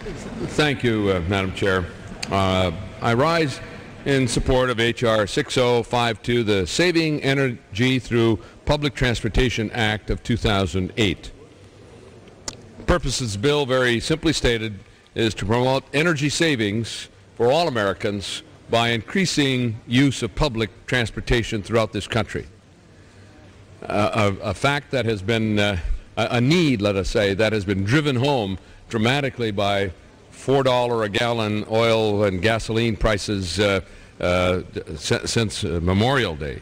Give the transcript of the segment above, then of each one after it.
Thank you, Madam Chair. I rise in support of H.R. 6052, the Saving Energy Through Public Transportation Act of 2008. The purpose of this bill, very simply stated, is to promote energy savings for all Americans by increasing use of public transportation throughout this country. A fact that has been a need, let us say, that has been driven home dramatically by $4 a gallon oil and gasoline prices since Memorial Day.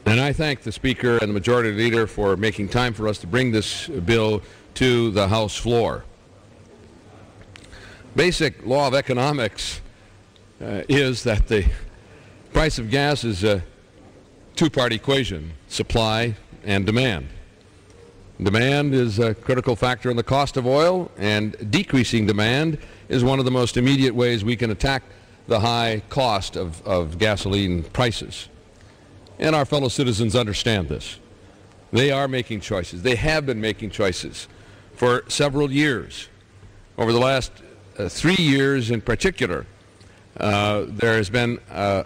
And I thank the Speaker and the Majority Leader for making time for us to bring this bill to the House floor. Basic law of economics is that the price of gas is a two-part equation, supply and demand. Demand is a critical factor in the cost of oil, and decreasing demand is one of the most immediate ways we can attack the high cost of gasoline prices. And our fellow citizens understand this. They are making choices. They have been making choices for several years. Over the last 3 years in particular, there has been a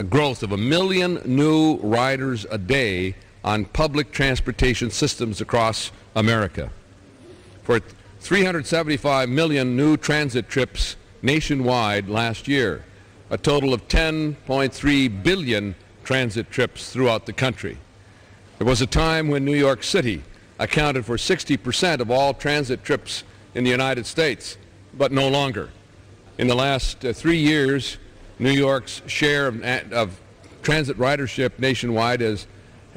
growth of 1 million new riders a day on public transportation systems across America. For 375 million new transit trips nationwide last year, a total of 10.3 billion transit trips throughout the country. There was a time when New York City accounted for 60% of all transit trips in the United States, but no longer. In the last 3 years, New York's share of transit ridership nationwide has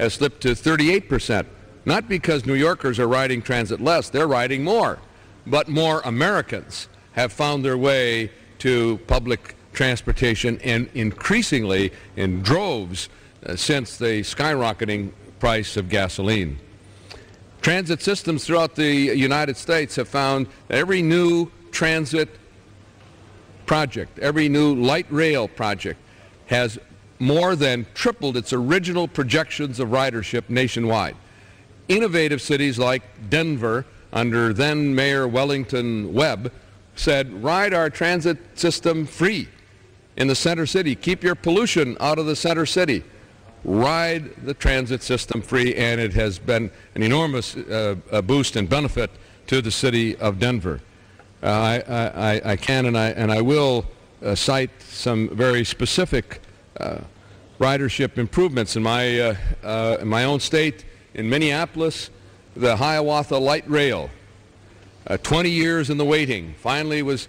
slipped to 38%, not because New Yorkers are riding transit less, they're riding more, but more Americans have found their way to public transportation, and increasingly in droves since the skyrocketing price of gasoline. Transit systems throughout the United States have found that every new transit project, every new light rail project has more than tripled its original projections of ridership nationwide. Innovative cities like Denver, under then Mayor Wellington Webb, said, ride our transit system free in the center city. Keep your pollution out of the center city. Ride the transit system free, and it has been an enormous boost and benefit to the city of Denver. I can and I will cite some very specific ridership improvements in my own state. In Minneapolis, the Hiawatha Light Rail, 20 years in the waiting, finally was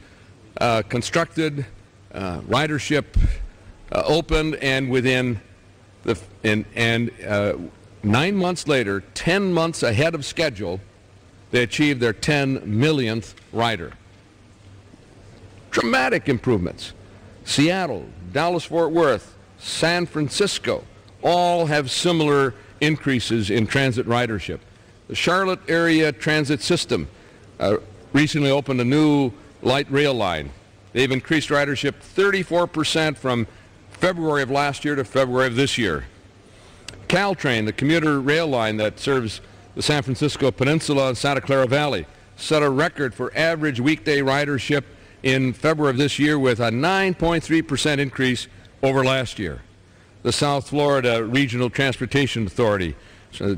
constructed, ridership opened, and within 9 months later, 10 months ahead of schedule, they achieved their 10 millionth rider. Dramatic improvements. Seattle, Dallas-Fort Worth, San Francisco all have similar increases in transit ridership. The Charlotte area transit system recently opened a new light rail line. They've increased ridership 34% from February of last year to February of this year. Caltrain, the commuter rail line that serves the San Francisco Peninsula and Santa Clara Valley, set a record for average weekday ridership in February of this year with a 9.3% increase over last year. The South Florida Regional Transportation Authority,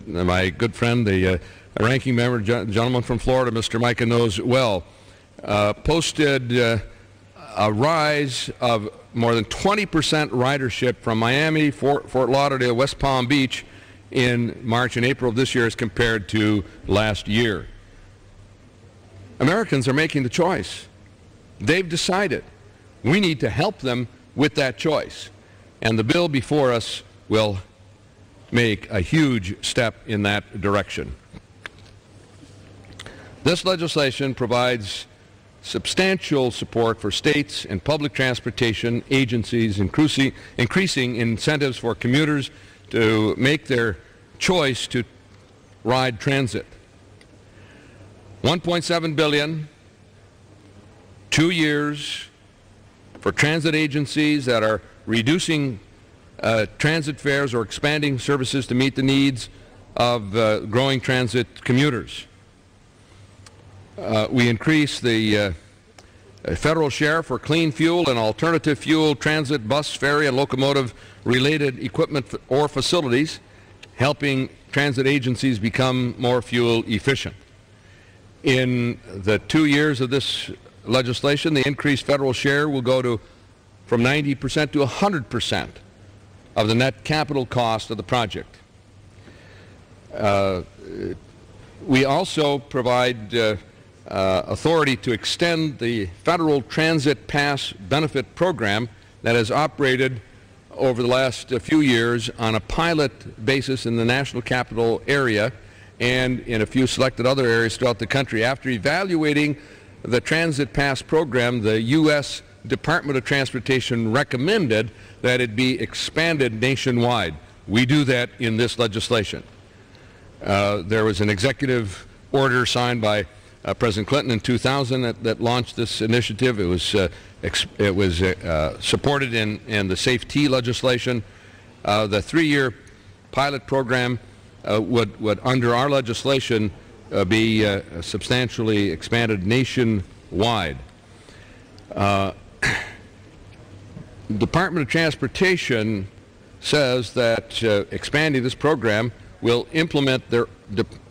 my good friend, the ranking member, gentleman from Florida, Mr. Micah knows well, posted a rise of more than 20% ridership from Miami, Fort Lauderdale, West Palm Beach in March and April of this year as compared to last year. Americans are making the choice. They've decided. We need to help them with that choice. And the bill before us will make a huge step in that direction. This legislation provides substantial support for states and public transportation agencies, increasing incentives for commuters to make their choice to ride transit. $1.7 billion, 2 years for transit agencies that are reducing transit fares or expanding services to meet the needs of growing transit commuters. We increase the federal share for clean fuel and alternative fuel transit, bus, ferry, and locomotive-related equipment or facilities, helping transit agencies become more fuel efficient. In the 2 years of this legislation, the increased federal share will go from 90% to 100% of the net capital cost of the project. We also provide authority to extend the Federal Transit Pass Benefit Program that has operated over the last few years on a pilot basis in the National Capital area and in a few selected other areas throughout the country. After evaluating the Transit Pass program, the U.S. Department of Transportation recommended that it be expanded nationwide. We do that in this legislation. There was an executive order signed by President Clinton in 2000 that launched this initiative. It was supported in the Safety legislation. The 3-year pilot program would, under our legislation, be substantially expanded nationwide. Department of Transportation says that expanding this program will implement their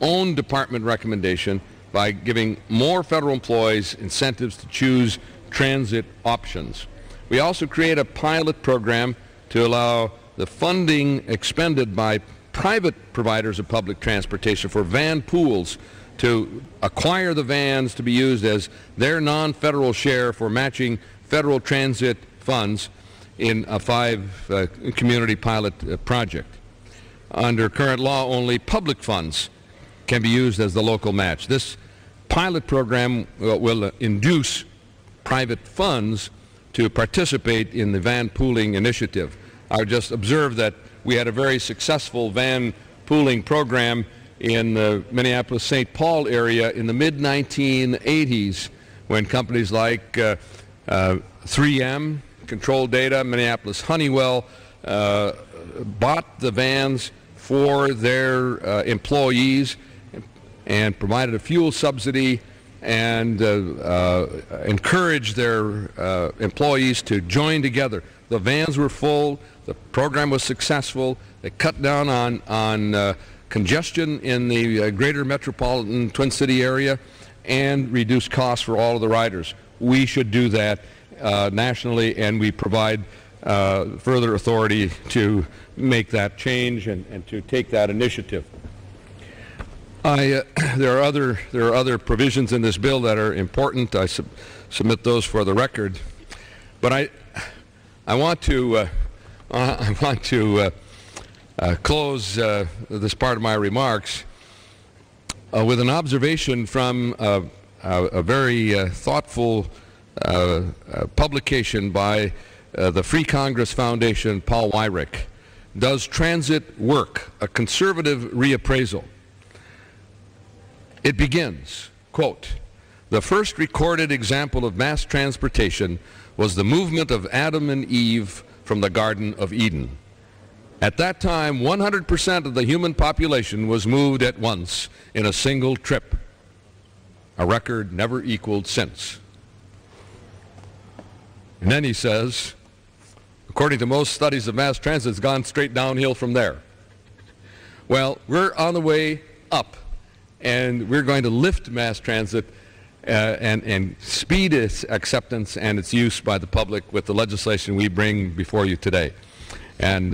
own department recommendation by giving more federal employees incentives to choose transit options. We also create a pilot program to allow the funding expended by private providers of public transportation for van pools to acquire the vans to be used as their non-federal share for matching federal transit funds in a 5-community pilot project. Under current law, only public funds can be used as the local match. This pilot program will induce private funds to participate in the van pooling initiative. I just observed that we had a very successful van pooling program in the Minneapolis-St. Paul area in the mid-1980s when companies like 3M, Control Data, Minneapolis Honeywell bought the vans for their employees and provided a fuel subsidy and encouraged their employees to join together. The vans were full. The program was successful. They cut down on congestion in the greater metropolitan Twin City area and reduced costs for all of the riders. We should do that nationally, and we provide further authority to make that change and to take that initiative. There are other provisions in this bill that are important. I submit those for the record, but I want to close this part of my remarks with an observation from a very thoughtful publication by the Free Congress Foundation, Paul Weyrich. Does Transit Work? A Conservative Reappraisal. It begins, quote, "The first recorded example of mass transportation was the movement of Adam and Eve from the Garden of Eden. At that time, 100% of the human population was moved at once in a single trip, a record never equaled since." And then he says, according to most studies of mass transit, it's gone straight downhill from there. Well, we're on the way up, and we're going to lift mass transit and speed its acceptance and its use by the public with the legislation we bring before you today. And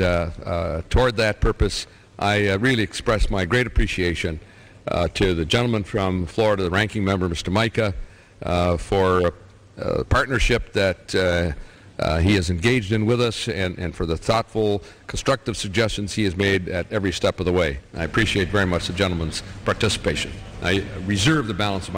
toward that purpose, I really express my great appreciation to the gentleman from Florida, the ranking member, Mr. Mica, for the partnership that he has engaged in with us and for the thoughtful, constructive suggestions he has made at every step of the way. I appreciate very much the gentleman's participation. I reserve the balance of my